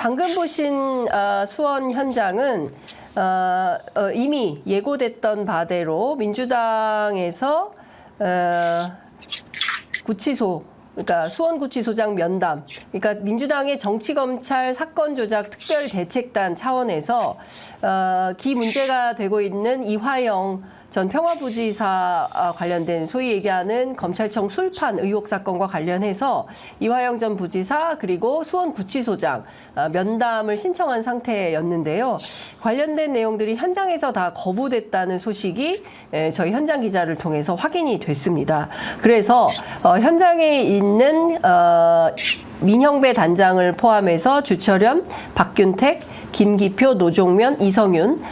방금 보신 수원 현장은 이미 예고됐던 바대로 민주당에서 구치소, 그러니까 수원구치소장 면담, 그러니까 민주당의 정치검찰 사건조작 특별대책단 차원에서 기 문제가 되고 있는 이화영 전 평화부지사 관련된 소위 얘기하는 검찰청 술판 의혹 사건과 관련해서 이화영 전 부지사 그리고 수원구치소장 면담을 신청한 상태였는데요. 관련된 내용들이 현장에서 다 거부됐다는 소식이 저희 현장 기자를 통해서 확인이 됐습니다. 그래서 현장에 있는 민형배 단장을 포함해서 주철현, 박균택, 김기표, 노종면, 이성윤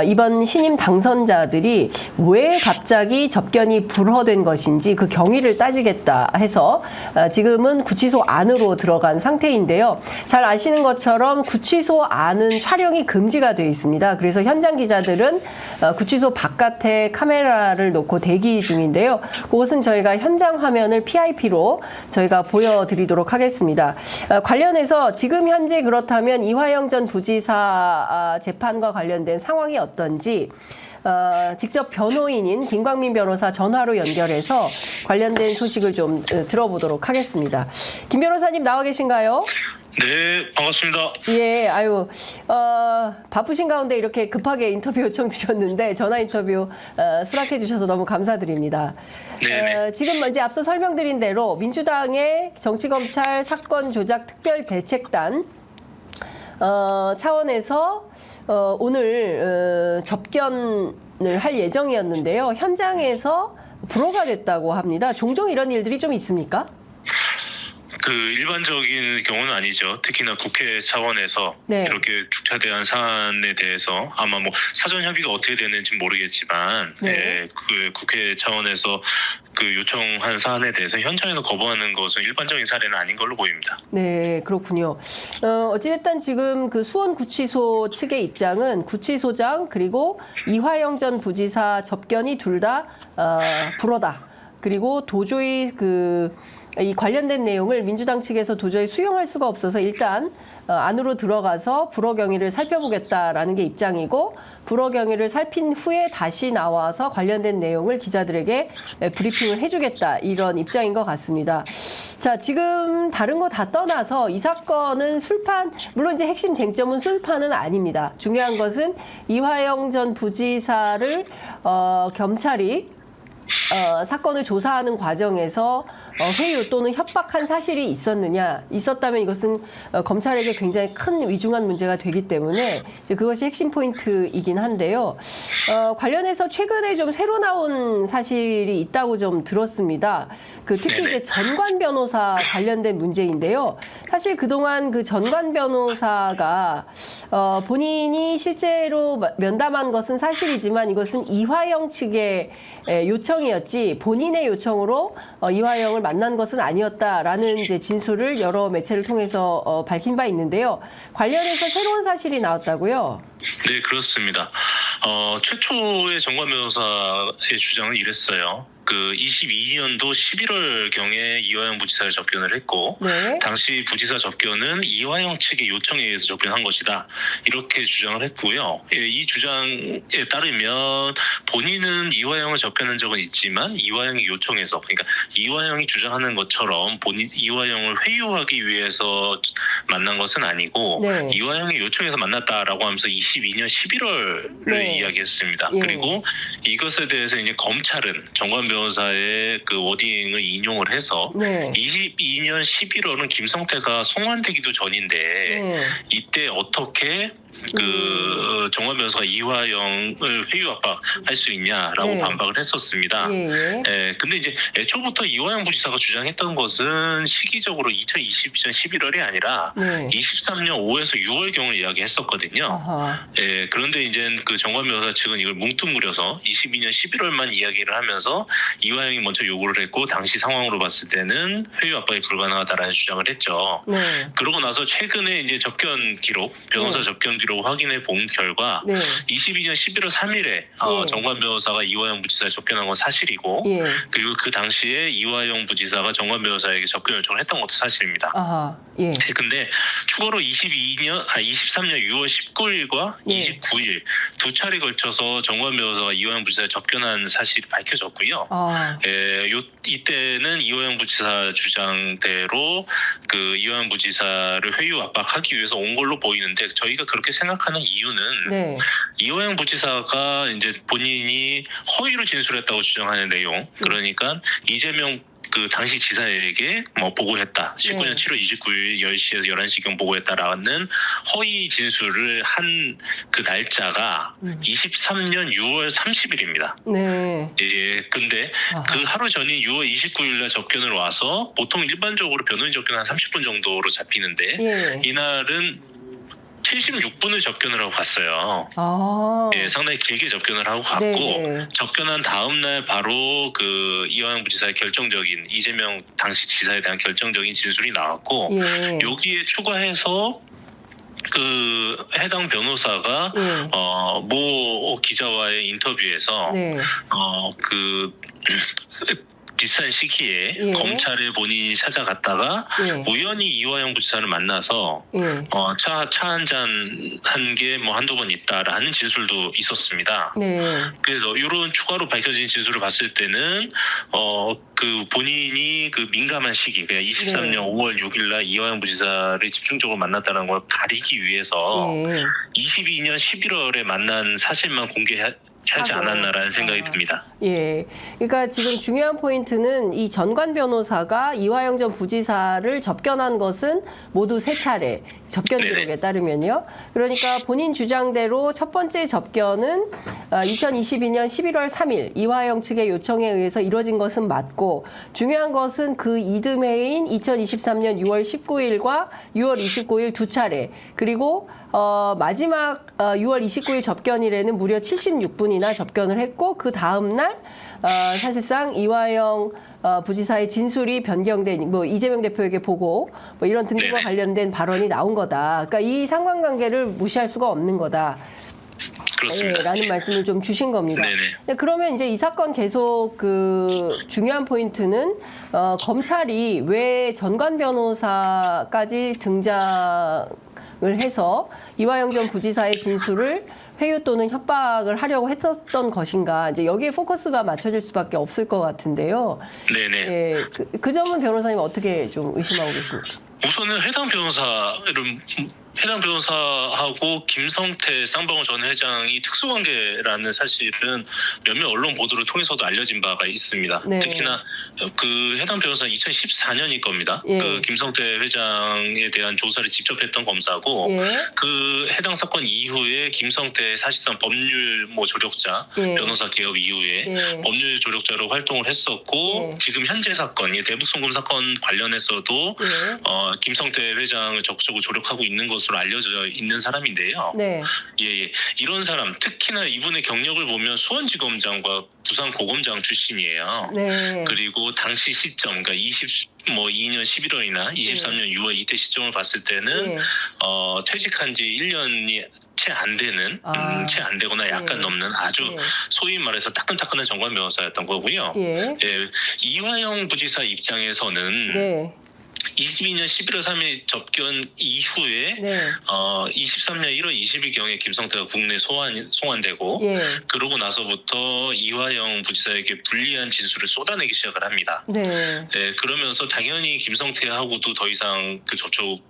이번 신임 당선자들이 왜 갑자기 접견이 불허된 것인지 그 경위를 따지겠다 해서 지금은 구치소 안으로 들어간 상태인데요. 잘 아시는 것처럼 구치소 안은 촬영이 금지가 되어 있습니다. 그래서 현장 기자들은 구치소 바깥에 카메라를 놓고 대기 중인데요. 그것은 저희가 현장 화면을 PIP로 저희가 보여드리도록 하겠습니다. 관련해서 지금 현재 그렇다면 이화영 전 부지사 재판과 관련된 상황이 어떤지 직접 변호인인 김광민 변호사 전화로 연결해서 관련된 소식을 좀 들어보도록 하겠습니다. 김 변호사님 나와 계신가요? 네, 반갑습니다. 예, 아유, 바쁘신 가운데 이렇게 급하게 인터뷰 요청 드렸는데 전화 인터뷰 수락해 주셔서 너무 감사드립니다. 지금 먼저 앞서 설명드린 대로 민주당의 정치검찰 사건 조작 특별대책단 차원에서 오늘 접견을 할 예정이었는데요. 현장에서 불허가 됐다고 합니다. 종종 이런 일들이 좀 있습니까? 일반적인 경우는 아니죠. 특히나 국회 차원에서 이렇게 주차대한 사안에 대해서 아마 뭐 사전 협의가 어떻게 되는지 모르겠지만 그 국회 차원에서 그 요청한 사안에 대해서 현장에서 거부하는 것은 일반적인 사례는 아닌 걸로 보입니다. 네, 그렇군요. 어찌됐든 지금 그 수원구치소 측의 입장은 구치소장 그리고 이화영 전 부지사 접견이 둘 다 불허다. 그리고 도저히 이 관련된 내용을 민주당 측에서 도저히 수용할 수가 없어서 일단 안으로 들어가서 불허 경위를 살펴보겠다라는 게 입장이고 불허 경위를 살핀 후에 다시 나와서 관련된 내용을 기자들에게 브리핑을 해주겠다 이런 입장인 것 같습니다. 자, 지금 다른 거 다 떠나서 이 사건은 술판, 물론 이제 핵심 쟁점은 술판은 아닙니다. 중요한 것은 이화영 전 부지사를 검찰이 사건을 조사하는 과정에서 회유 또는 협박한 사실이 있었다면 이것은 검찰에게 굉장히 큰 위중한 문제가 되기 때문에 이제 그것이 핵심 포인트이긴 한데요. 관련해서 최근에 좀 새로 나온 사실이 있다고 좀 들었습니다. 특히 이제 전관 변호사 관련된 문제인데요. 사실 그동안 그 전관 변호사가 본인이 실제로 면담한 것은 사실이지만 이것은 이화영 측의 요청이었지 본인의 요청으로 이화영을 만난 것은 아니었다라는 이제 진술을 여러 매체를 통해서 밝힌 바 있는데요. 관련해서 새로운 사실이 나왔다고요? 네, 그렇습니다. 최초의 전관 변호사의 주장은 이랬어요. 22년도 11월경에 이화영 부지사를 접견을 했고 당시 부지사 접견은 이화영 측의 요청에 의해서 접견한 것이다. 이렇게 주장을 했고요. 이 주장에 따르면 본인은 이화영을 접견한 적은 있지만 이화영이 요청해서 그러니까 이화영이 주장하는 것처럼 이화영을 회유하기 위해서 만난 것은 아니고 이화영이 요청해서 만났다라고 하면서 22년 11월을 이야기했습니다. 그리고 이것에 대해서 이제 검찰은 전관 변호사의 그 워딩을 인용을 해서 22년 11월은 김성태가 송환되기도 전인데 이때 어떻게 정관 변호사가 이화영을 회유 압박할 수 있냐라고 반박을 했었습니다. 근데 이제 애초부터 이화영 부지사가 주장했던 것은 시기적으로 2022년 11월이 아니라 23년 5에서 6월경을 이야기했었거든요. 그런데 이제 그 정관 변호사 측은 이걸 뭉뚱그려서 22년 11월만 이야기를 하면서 이화영이 먼저 요구를 했고 당시 상황으로 봤을 때는 회유 압박이 불가능하다라는 주장을 했죠. 네. 그러고 나서 최근에 이제 접견 기록, 변호사 네. 접견 기록 확인해 본 결과 네. 22년 11월 3일에 예. 정관 변호사가 이화영 부지사에 접견한 건 사실이고 예. 그리고 그 당시에 이화영 부지사가 정관 변호사에게 접견 요청을 했던 것도 사실입니다. 아하. 예. 근데 추가로 23년 6월 19일과 예. 29일 두 차례 걸쳐서 정관 변호사가 이화영 부지사에 접견한 사실이 밝혀졌고요. 아. 이때는 이화영 부지사 주장대로 그 이화영 부지사를 회유 압박하기 위해서 온 걸로 보이는데 저희가 그렇게 생각하는 이유는 네. 이화영 부지사가 이제 본인이 허위로 진술했다고 주장하는 내용, 그러니까 이재명 그 당시 지사에게 보고했다. 19년 7월 29일 10시에서 11시경 보고했다라는 허위 진술을 한 그 날짜가 23년 6월 30일입니다. 네. 예, 근데 아하. 그 하루 전인 6월 29일 날 접견을 와서 보통 일반적으로 변호인 접견 한 30분 정도로 잡히는데 예. 이날은 76분을 접견을 하고 갔어요. 아. 예, 상당히 길게 접견을 하고 갔고 네네. 접견한 다음 날 바로 그 이화영 부지사의 결정적인 이재명 당시 지사에 대한 결정적인 진술이 나왔고 예. 여기에 추가해서 그 해당 변호사가 예. 모 기자와의 인터뷰에서 네. 그 비슷한 시기에 예. 검찰에 본인이 찾아갔다가 예. 우연히 이화영 부지사를 만나서 예. 차 한 잔 한 게 한두 번 있다라는 진술도 있었습니다. 네. 그래서 이런 추가로 밝혀진 진술을 봤을 때는 그 본인이 그 민감한 시기, 그러니까 23년 네. 5월 6일날 이화영 부지사를 집중적으로 만났다는 걸 가리기 위해서 예. 22년 11월에 만난 사실만 공개하지 하고. 않았나라는 생각이 듭니다. 예. 그러니까 지금 중요한 포인트는 이 전관 변호사가 이화영 전 부지사를 접견한 것은 모두 3차례. 접견 네네. 기록에 따르면요. 그러니까 본인 주장대로 첫 번째 접견은 2022년 11월 3일 이화영 측의 요청에 의해서 이뤄진 것은 맞고 중요한 것은 그 이듬해인 2023년 6월 19일과 6월 29일 두 차례 그리고 마지막 6월 29일 접견일에는 무려 76분이나 접견을 했고 그 다음 날 사실상 이화영 부지사의 진술이 변경된 이재명 대표에게 보고 이런 등등과 네네. 관련된 발언이 나온 거다. 그러니까 이 상관관계를 무시할 수가 없는 거다. 그렇습니다. 예, 라는 말씀을 좀 주신 겁니다. 네네. 네, 그러면 이제 이 사건 계속 그 중요한 포인트는 검찰이 왜 전관 변호사까지 등장을 해서 이화영 전 부지사의 진술을 회유 또는 협박을 하려고 했었던 것인가 이제 여기에 포커스가 맞춰질 수밖에 없을 것 같은데요. 네네. 예, 그 점은 변호사님 어떻게 좀 의심하고 계십니까? 우선은 해당 변호사하고 김성태 쌍방울 전 회장이 특수관계라는 사실은 몇몇 언론 보도를 통해서도 알려진 바가 있습니다. 네. 특히나 그 해당 변호사는 2014년일 겁니다. 예. 그 김성태 회장에 대한 조사를 직접 했던 검사고 예. 그 해당 사건 이후에 김성태 사실상 법률 조력자 예. 변호사 개업 이후에 예. 법률 조력자로 활동을 했었고 예. 지금 현재 사건 대북 송금 사건 관련해서도 예. 김성태 회장을 적극적으로 조력하고 있는 것으로 알려져 있는 사람인데요. 네. 예. 이런 사람 특히나 이분의 경력을 보면 수원지검장과 부산고검장 출신이에요. 네. 그리고 당시 시점, 그러니까 22년 11월이나 23년 6월 이때 시점을 봤을 때는 예. 퇴직한 지 1년이 채 안 되는, 채 안 되거나 약간 예. 넘는 아주 예. 소위 말해서 따끈따끈한 정관 변호사였던 거고요. 예. 예, 이화영 부지사 입장에서는 네. 22년 11월 3일 접견 이후에 네. 23년 1월 20일경에 김성태가 국내 송환되고 예. 그러고 나서부터 이화영 부지사에게 불리한 진술을 쏟아내기 시작을 합니다. 네. 네, 그러면서 당연히 김성태하고도 더 이상 그 접촉이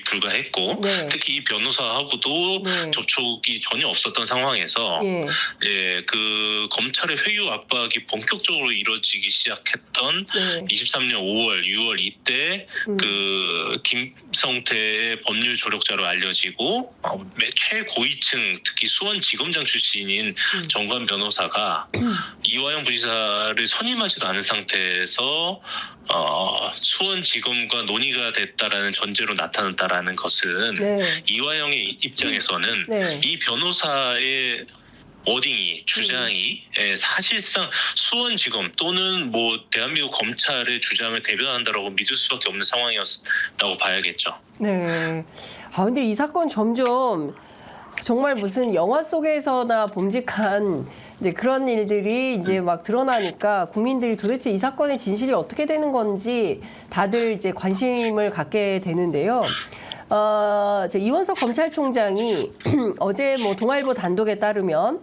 불가했고 네. 특히 이 변호사하고도 네. 접촉이 전혀 없었던 상황에서 예. 예, 그 검찰의 회유 압박이 본격적으로 이루어지기 시작했던 네. 23년 5월, 6월 이때 그 김성태의 법률 조력자로 알려지고 최고위층 특히 수원지검장 출신인 정관 변호사가 이화영 부지사를 선임하지도 않은 상태에서 수원지검과 논의가 됐다라는 전제로 나타났다라는 것은 네. 이화영의 입장에서는 네. 이 변호사의 워딩이 주장이 사실상 수원지검 또는 뭐 대한민국 검찰의 주장을 대변한다라고 믿을 수밖에 없는 상황이었다고 봐야겠죠. 네. 근데 이 사건 점점 정말 무슨 영화 속에서나 봄직한 이제 그런 일들이 이제 막 드러나니까 국민들이 도대체 이 사건의 진실이 어떻게 되는 건지 다들 이제 관심을 갖게 되는데요. 이원석 검찰총장이 어제 뭐 동아일보 단독에 따르면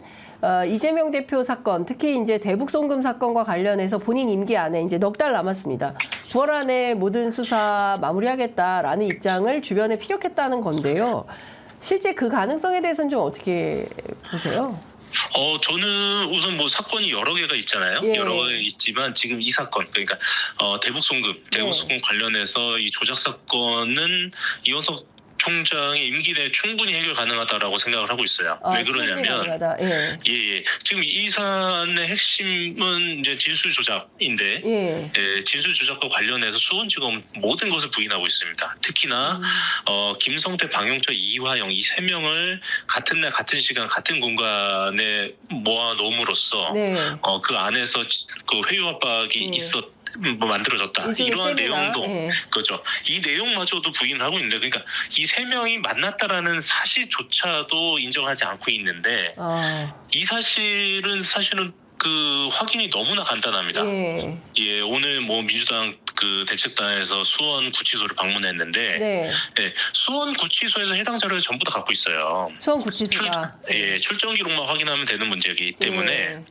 이재명 대표 사건, 특히 이제 대북 송금 사건과 관련해서 본인 임기 안에 이제 넉 달 남았습니다. 9월 안에 모든 수사 마무리하겠다라는 입장을 주변에 피력했다는 건데요. 실제 그 가능성에 대해서는 좀 어떻게 보세요? 저는 우선 뭐 사건이 여러 개가 있잖아요. 예. 여러 개 있지만 지금 이 사건, 그러니까 대북 송금 관련해서 이 조작 사건은 이원석 총장의 임기 내에 충분히 해결 가능하다라고 생각을 하고 있어요. 왜 그러냐면, 지금 이 사안의 핵심은 이제 진술 조작인데, 진술 조작과 관련해서 수원지검 모든 것을 부인하고 있습니다. 특히나 김성태, 방영철, 이화영 이 3명을 같은 날, 같은 시간, 같은 공간에 모아 놓음으로써 그 안에서 그 회유 압박이 만들어졌다. 이러한 내용도 그렇죠. 이 내용마저도 부인을 하고 있는데, 그러니까 이 3명이 만났다라는 사실조차도 인정하지 않고 있는데, 이 사실은 그 확인이 너무나 간단합니다. 오늘 뭐 민주당 그 대책단에서 수원 구치소를 방문했는데, 수원 구치소에서 해당 자료를 전부 다 갖고 있어요. 수원 구치소가 출정 기록만 확인하면 되는 문제이기 때문에.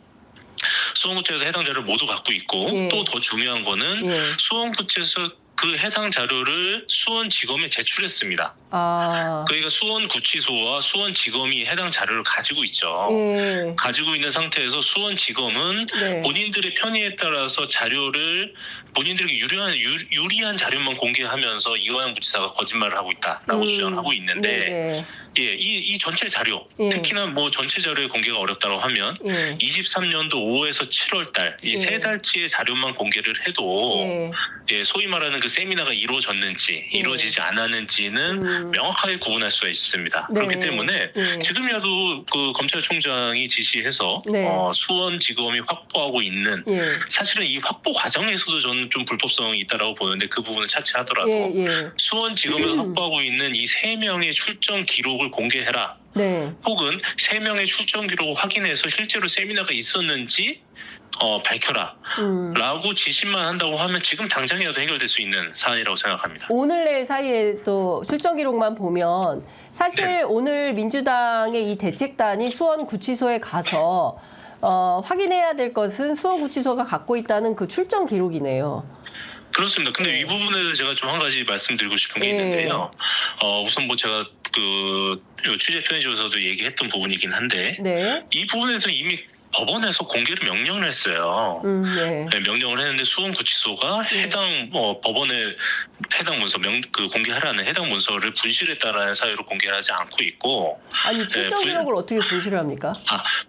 수원구치소에서 해당 자료를 모두 갖고 있고, 또 더 중요한 거는 수원구치소에서 그 해당 자료를 수원지검에 제출했습니다. 그러니까 수원구치소와 수원지검이 해당 자료를 가지고 있죠. 가지고 있는 상태에서 수원지검은 본인들의 편의에 따라서 자료를 본인들에게 유리한 자료만 공개하면서 이화영 부지사가 거짓말을 하고 있다라고 주장을 하고 있는데, 이 전체 자료, 특히나 뭐 전체 자료의 공개가 어렵다고 하면 23년도 5월에서 7월달 이 3달치의 자료만 공개를 해도 소위 말하는 그 세미나가 이루어졌는지 이루어지지 않았는지는 명확하게 구분할 수가 있습니다. 그렇기 때문에 지금이라도 그 검찰총장이 지시해서 수원지검이 확보하고 있는, 사실은 이 확보 과정에서도 저는 좀 불법성이 있다라고 보는데, 그 부분을 차치하더라도 수원지검에서 확보하고 있는 이 3명의 출정 기록을 공개해라. 혹은 3명의 출정 기록을 확인해서 실제로 세미나가 있었는지 밝혀라. 라고 지시만 한다고 하면 지금 당장이라도 해결될 수 있는 사안이라고 생각합니다. 오늘 내 사이에 또 출정 기록만 보면 사실 오늘 민주당의 이 대책단이 수원구치소에 가서 확인해야 될 것은 수원구치소가 갖고 있다는 그 출정 기록이네요. 그렇습니다. 근데 이 부분에서 제가 좀 한 가지 말씀드리고 싶은 게 있는데요. 우선 뭐 제가 그 취재 편의점에서도 얘기했던 부분이긴 한데, 이 부분에서 이미 법원에서 공개를 명령을 했어요. 명령을 했는데 수원구치소가 해당 법원의 해당 문서 공개하라는 해당 문서를 분실했다라는 사유로 공개를 하지 않고 있고. 아니 출정 기록을 어떻게 분실을 합니까?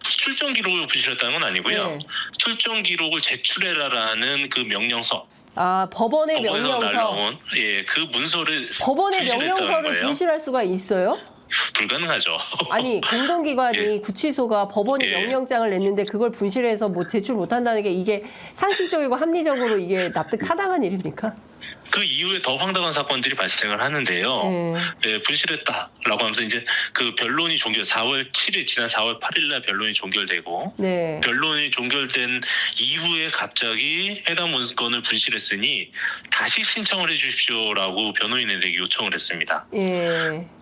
출정 기록을 분실했다는 건 아니고요. 출정 기록을 제출해라라는 그 명령서. 법원의 명령서. 날라온 그 문서를 법원의 명령서를 분실할 수가 있어요? 불가능하죠. 아니 공공기관이 구치소가 법원이 명령장을 냈는데 그걸 분실해서 뭐 제출 못한다는 게 이게 상식적이고 합리적으로 이게 납득 타당한 일입니까? 그 이후에 더 황당한 사건들이 발생을 하는데요. 분실했다라고 하면서 이제 그 변론이 4월 7일 지난 4월 8일 날 변론이 종결되고, 변론이 종결된 이후에 갑자기 해당 문건을 분실했으니 다시 신청을 해주십시오라고 변호인에게 요청을 했습니다.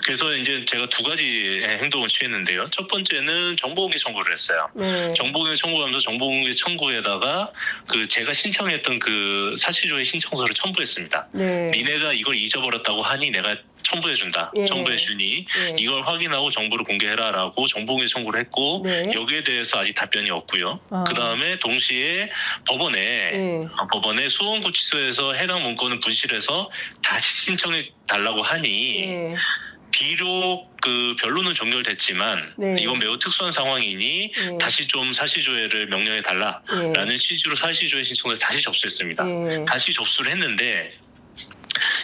그래서 이제 제가 2가지 행동을 취했는데요. 첫 번째는 정보공개 청구를 했어요. 정보공개 청구하면서 정보공개 청구에다가 그 제가 신청했던 그 사실조회 신청서를 첨부했습니다. 니네가 이걸 잊어버렸다고 하니 내가 첨부해준다. 첨부해주니 이걸 확인하고 정보를 공개해라라고 정보공개 청구를 했고, 여기에 대해서 아직 답변이 없고요. 그 다음에 동시에 법원에 수원구치소에서 해당 문건을 분실해서 다시 신청해 달라고 하니, 비록 그 변론은 종결됐지만 이건 매우 특수한 상황이니 다시 좀 사실조회를 명령해 달라라는 취지로 사실조회 신청을 다시 접수했습니다. 다시 접수를 했는데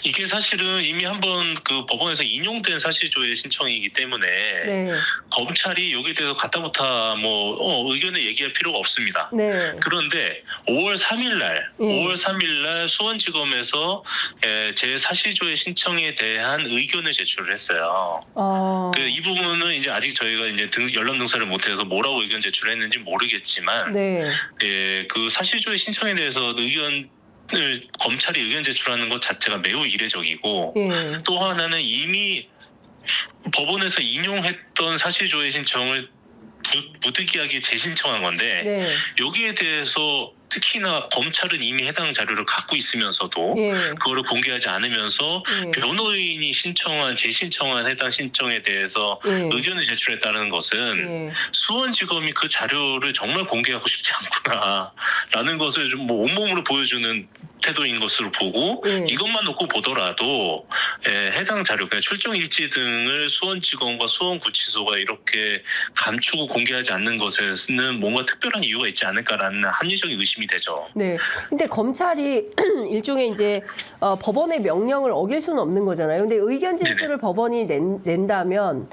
이게 사실은 이미 한번 그 법원에서 인용된 사실조회 신청이기 때문에 네. 검찰이 여기에 대해서 갖다부터 뭐 의견을 얘기할 필요가 없습니다. 네. 그런데 5월 3일 날, 예. 5월 3일 날 수원지검에서 제 사실조회 신청에 대한 의견을 제출을 했어요. 이 부분은 이제 아직 저희가 이제 열람 등사를 못해서 뭐라고 의견 제출했는지 모르겠지만, 네. 그 사실조회 신청에 대해서 검찰이 의견 제출하는 것 자체가 매우 이례적이고, 예. 또 하나는 이미 법원에서 인용했던 사실조회 신청을 부득이하게 재신청한 건데, 네. 여기에 대해서 특히나 검찰은 이미 해당 자료를 갖고 있으면서도 예. 그거를 공개하지 않으면서 예. 변호인이 재신청한 해당 신청에 대해서 예. 의견을 제출했다는 것은 예. 수원지검이 그 자료를 정말 공개하고 싶지 않구나라는 것을 좀 온몸으로 보여주는 태도인 것으로 보고, 예. 이것만 놓고 보더라도 해당 자료, 그냥 출정 일지 등을 수원지검과 수원구치소가 이렇게 감추고 공개하지 않는 것에는 뭔가 특별한 이유가 있지 않을까라는 합리적인 의심이 되죠. 네. 근데 검찰이 일종의 이제 법원의 명령을 어길 수는 없는 거잖아요. 근데 의견 진술을 네네. 법원이 낸다면,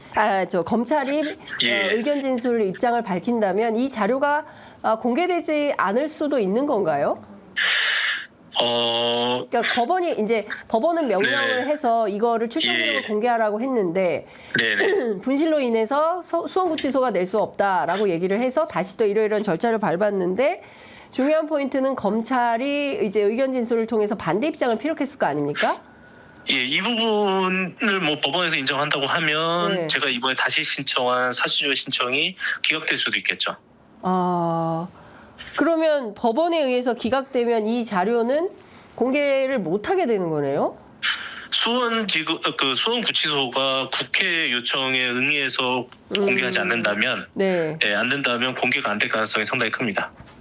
검찰이 예. 의견 진술 입장을 밝힌다면 이 자료가 공개되지 않을 수도 있는 건가요? 그러니까 법원은 명령을 네. 해서 이거를 출정 기록을 예. 공개하라고 했는데, 네네. 분실로 인해서 수원구치소가 낼 수 없다라고 얘기를 해서 다시 또 이러이러한 절차를 밟았는데, 중요한 포인트는 검찰이 이제 의견 진술을 통해서 반대 입장을 피력했을 거 아닙니까? 예, 이 부분을 뭐 법원에서 인정한다고 하면 네. 제가 이번에 다시 신청한 사실조회 신청이 기각될 수도 있겠죠. 그러면 법원에 의해서 기각되면 이 자료는 공개를 못하게 되는 거네요? 수원구치소가 국회 요청에 응해서 공개하지 않는다면, 네. 안 된다면 공개가 안 될 가능성이 상당히 큽니다.